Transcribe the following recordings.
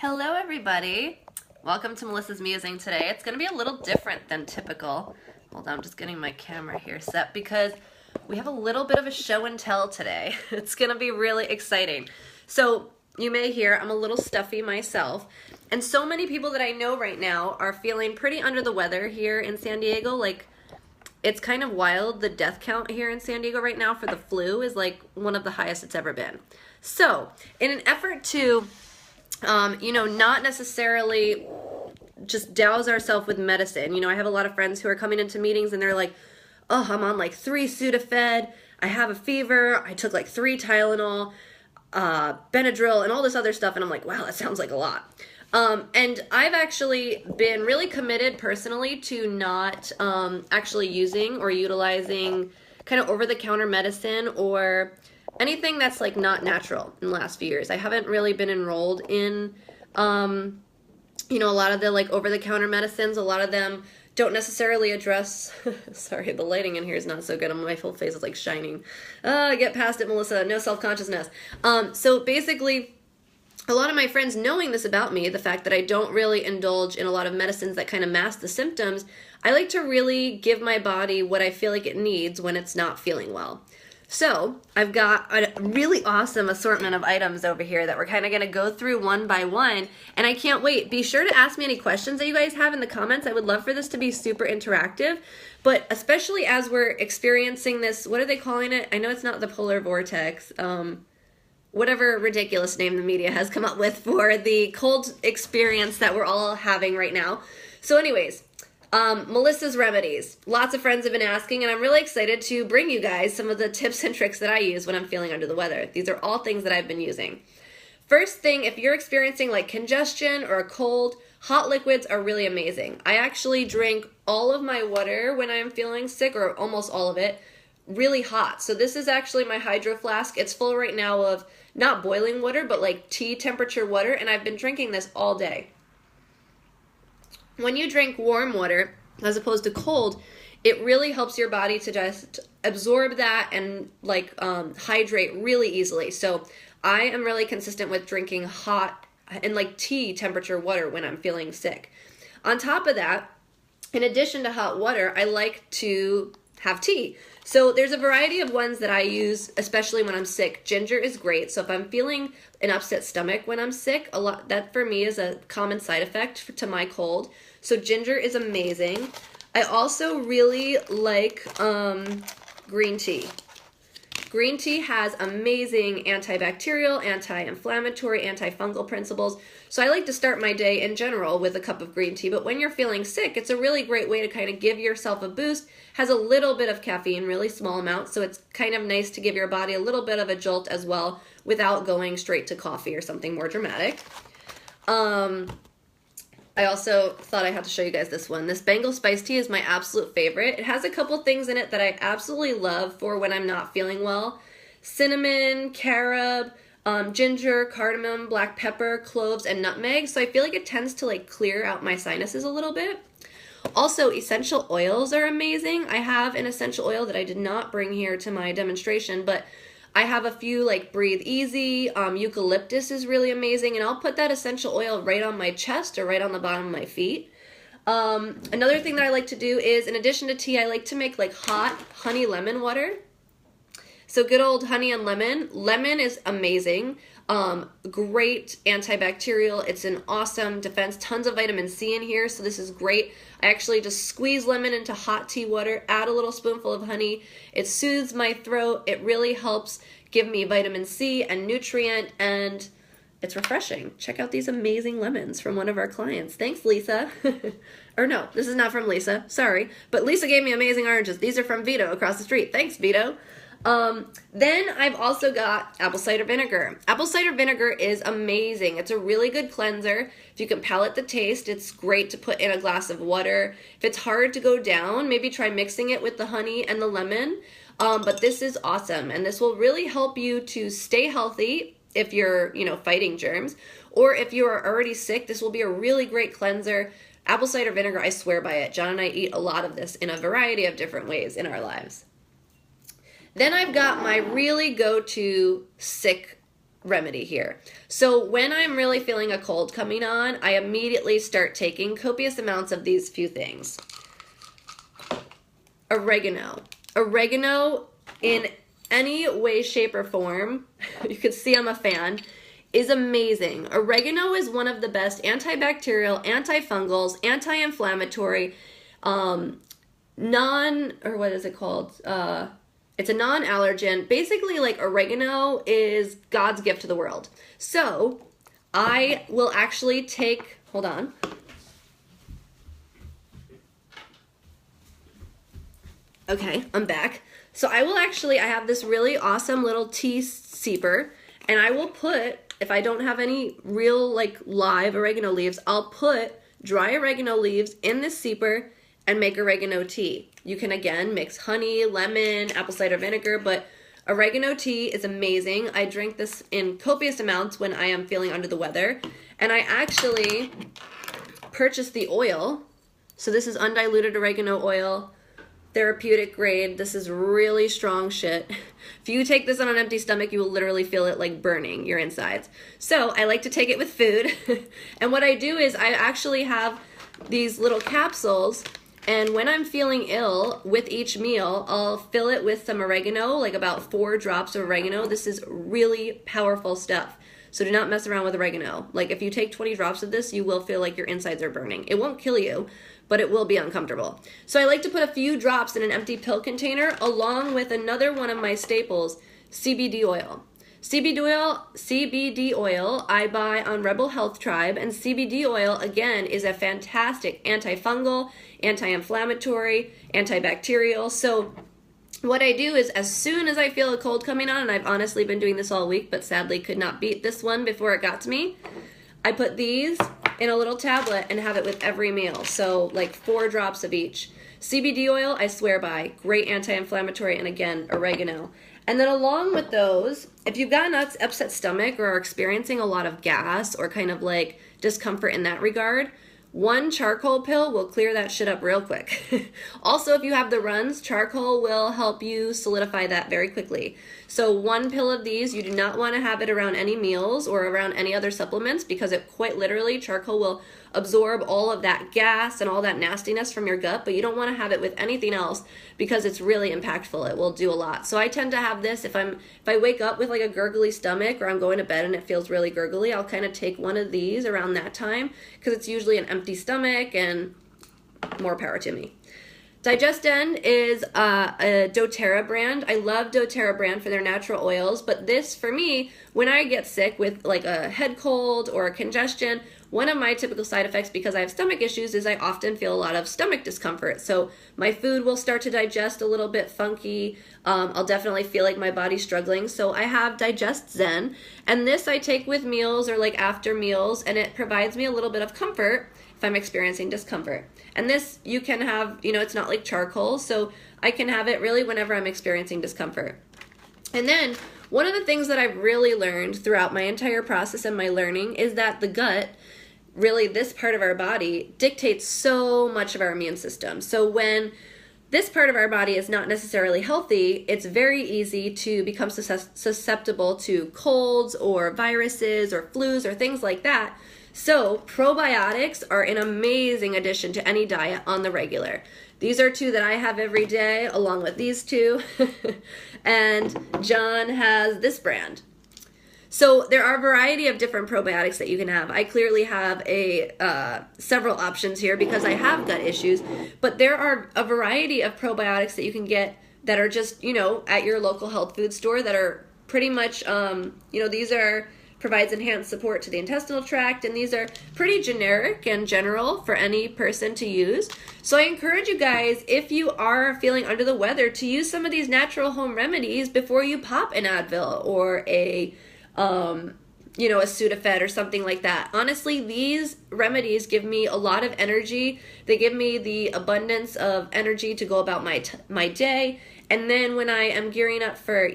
Hello everybody! Welcome to Melissa's Musing today. It's going to be a little different than typical. Hold on, I'm just getting my camera here set because we have a little bit of a show and tell today. It's going to be really exciting. So you may hear I'm a little stuffy myself, and so many people that I know right now are feeling pretty under the weather here in San Diego. Like, it's kind of wild. The death count here in San Diego right now for the flu is like one of the highest it's ever been. So in an effort to not necessarily just douse ourselves with medicine. I have a lot of friends who are coming into meetings and they're like, oh, I'm on like 3 Sudafed, I have a fever, I took like 3 Tylenol, Benadryl, and all this other stuff, and I'm like, wow, that sounds like a lot. And I've actually been really committed personally to not actually using or utilizing kind of over-the-counter medicine or anything that's like not natural in the last few years. I haven't really been enrolled in, a lot of the like over-the-counter medicines. A lot of them don't necessarily address, sorry, the lighting in here is not so good. My whole face is like shining. Get past it, Melissa, no self-consciousness. So basically, a lot of my friends knowing this about me, the fact that I don't really indulge in a lot of medicines that kind of mask the symptoms, I like to really give my body what I feel like it needs when it's not feeling well. So I've got a really awesome assortment of items over here that we're kind of going to go through one by one, and I can't wait. Be sure to ask me any questions that you guys have in the comments. I would love for this to be super interactive, but especially as we're experiencing this, what are they calling it? I know it's not the polar vortex, whatever ridiculous name the media has come up with for the cold experience that we're all having right now. So anyways, Melissa's Remedies. Lots of friends have been asking, and I'm really excited to bring you guys some of the tips and tricks that I use when I'm feeling under the weather. These are all things that I've been using. First thing, if you're experiencing like congestion or a cold, hot liquids are really amazing. I actually drink all of my water when I'm feeling sick, or almost all of it, really hot. So this is actually my hydro flask. It's full right now of not boiling water, but like tea temperature water, and I've been drinking this all day. When you drink warm water, as opposed to cold, it really helps your body to just absorb that and like hydrate really easily. So I am really consistent with drinking hot and like tea temperature water when I'm feeling sick. On top of that, in addition to hot water, I like to have tea. So there's a variety of ones that I use, especially when I'm sick. Ginger is great. So if I'm feeling an upset stomach when I'm sick, that for me is a common side effect to my cold. So ginger is amazing. I also really like green tea. Green tea has amazing antibacterial, anti-inflammatory, antifungal principles. So I like to start my day in general with a cup of green tea, but when you're feeling sick, it's a really great way to kind of give yourself a boost. Has a little bit of caffeine, really small amounts, so it's kind of nice to give your body a little bit of a jolt as well without going straight to coffee or something more dramatic. I also thought I had to show you guys this one. This Bengal Spice Tea is my absolute favorite. It has a couple things in it that I absolutely love for when I'm not feeling well. Cinnamon, carob, ginger, cardamom, black pepper, cloves, and nutmeg. So I feel like it tends to like clear out my sinuses a little bit. Also, essential oils are amazing. I have an essential oil that I did not bring here to my demonstration, but I have a few like Breathe Easy, eucalyptus is really amazing, and I'll put that essential oil right on my chest or right on the bottom of my feet. Another thing that I like to do is, in addition to tea, I like to make like hot honey lemon water. So good old honey and lemon. Lemon is amazing. Great antibacterial. It's an awesome defense. Tons of vitamin C in here, so this is great. I actually just squeeze lemon into hot tea water, add a little spoonful of honey. It soothes my throat. It really helps give me vitamin C and nutrient, and it's refreshing. Check out these amazing lemons from one of our clients. Thanks, Lisa. Or no, this is not from Lisa. Sorry. But Lisa gave me amazing oranges. These are from Vito across the street. Thanks, Vito. Then I've also got apple cider vinegar. Apple cider vinegar is amazing. It's a really good cleanser. If you can palate the taste, it's great to put in a glass of water. If it's hard to go down, maybe try mixing it with the honey and the lemon. But this is awesome, and this will really help you to stay healthy if you're, fighting germs, or if you are already sick, this will be a really great cleanser. Apple cider vinegar, I swear by it. John and I eat a lot of this in a variety of different ways in our lives. Then I've got my really go-to sick remedy here. So when I'm really feeling a cold coming on, I immediately start taking copious amounts of these few things. Oregano. Oregano in any way, shape, or form, you can see I'm a fan, is amazing. Oregano is one of the best antibacterial, antifungals, anti-inflammatory, it's a non-allergen. Basically, like, oregano is God's gift to the world. So I will actually take, hold on. Okay, I'm back. So I have this really awesome little tea steeper, and I will put, if I don't have any real, like, live oregano leaves, I'll put dry oregano leaves in this steeper and make oregano tea. You can, again, mix honey, lemon, apple cider vinegar, but oregano tea is amazing. I drink this in copious amounts when I am feeling under the weather, and I actually purchased the oil. So this is undiluted oregano oil, therapeutic grade. This is really strong shit. If you take this on an empty stomach, you will literally feel it like burning your insides. So I like to take it with food. And what I do is I actually have these little capsules, and when I'm feeling ill with each meal, I'll fill it with some oregano, like about 4 drops of oregano. This is really powerful stuff. So do not mess around with oregano. Like, if you take 20 drops of this, you will feel like your insides are burning. It won't kill you, but it will be uncomfortable. So I like to put a few drops in an empty pill container along with another one of my staples, CBD oil. CBD oil I buy on Rebel Health Tribe, and CBD oil, again, is a fantastic antifungal, anti-inflammatory, antibacterial. So what I do is, as soon as I feel a cold coming on, and I've honestly been doing this all week, but sadly could not beat this one before it got to me, I put these in a little tablet and have it with every meal. So like 4 drops of each. CBD oil, I swear by, great anti-inflammatory, and again, oregano. And then along with those, if you've got an upset stomach or are experiencing a lot of gas or kind of like discomfort in that regard, 1 charcoal pill will clear that shit up real quick. Also, if you have the runs, charcoal will help you solidify that very quickly. So 1 pill of these, you do not want to have it around any meals or around any other supplements, because it quite literally, charcoal will absorb all of that gas and all that nastiness from your gut, but you don't want to have it with anything else because it's really impactful. It will do a lot. So I tend to have this if I wake up with like a gurgly stomach, or I'm going to bed and it feels really gurgly, I'll kind of take one of these around that time, because it's usually an empty stomach, and more power to me. Digest-N is a doTERRA brand. I love doTERRA brand for their natural oils, but this, for me, when I get sick with like a head cold or a congestion, one of my typical side effects, because I have stomach issues, is I often feel a lot of stomach discomfort. So my food will start to digest a little bit funky. I'll definitely feel like my body's struggling. So I have Digest-Zen, and this I take with meals or like after meals, and it provides me a little bit of comfort if I'm experiencing discomfort. And this you can have, it's not like charcoal, so I can have it really whenever I'm experiencing discomfort. And then one of the things that I've really learned throughout my entire process and my learning is that the gut, really this part of our body, dictates so much of our immune system. So when this part of our body is not necessarily healthy, it's very easy to become susceptible to colds or viruses or flus or things like that. So probiotics are an amazing addition to any diet on the regular. These are 2 that I have every day, along with these 2. And John has this brand. So there are a variety of different probiotics that you can have. I clearly have several options here because I have gut issues, but there are a variety of probiotics that you can get that are just, at your local health food store, that are pretty much, these are provides enhanced support to the intestinal tract, and these are pretty generic and general for any person to use. So I encourage you guys, if you are feeling under the weather, to use some of these natural home remedies before you pop an Advil or a Sudafed or something like that. Honestly, these remedies give me a lot of energy. They give me the abundance of energy to go about my day. And then when I am gearing up for,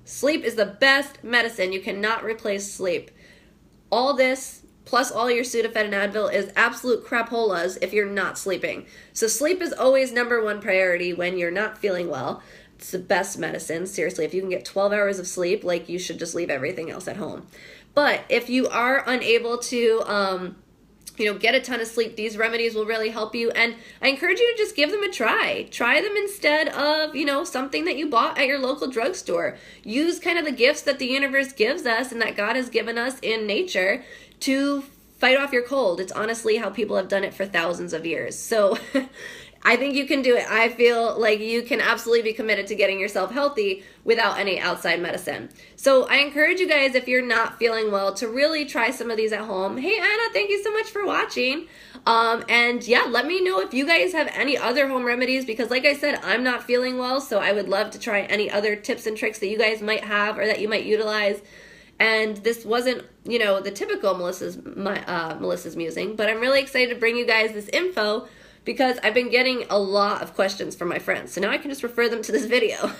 sleep is the best medicine. You cannot replace sleep. All this, plus all your Sudafed and Advil, is absolute crapolas if you're not sleeping. So sleep is always #1 priority when you're not feeling well. It's the best medicine. Seriously, if you can get 12 hours of sleep, like, you should just leave everything else at home. But if you are unable to, get a ton of sleep, these remedies will really help you. And I encourage you to just give them a try. Try them instead of, something that you bought at your local drugstore. Use kind of the gifts that the universe gives us and that God has given us in nature to fight off your cold. It's honestly how people have done it for thousands of years. So I think you can do it. I feel like you can absolutely be committed to getting yourself healthy without any outside medicine. So I encourage you guys, if you're not feeling well, to really try some of these at home. Hey, Anna, thank you so much for watching. And yeah, let me know if you guys have any other home remedies, because like I said, I'm not feeling well, so I would love to try any other tips and tricks that you guys might have or that you might utilize. And this wasn't, the typical Melissa's Musing, but I'm really excited to bring you guys this info because I've been getting a lot of questions from my friends. So now I can just refer them to this video.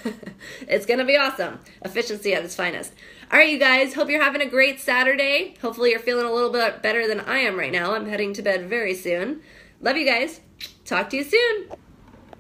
It's going to be awesome. Efficiency at its finest. All right, you guys, hope you're having a great Saturday. Hopefully you're feeling a little bit better than I am right now. I'm heading to bed very soon. Love you guys. Talk to you soon.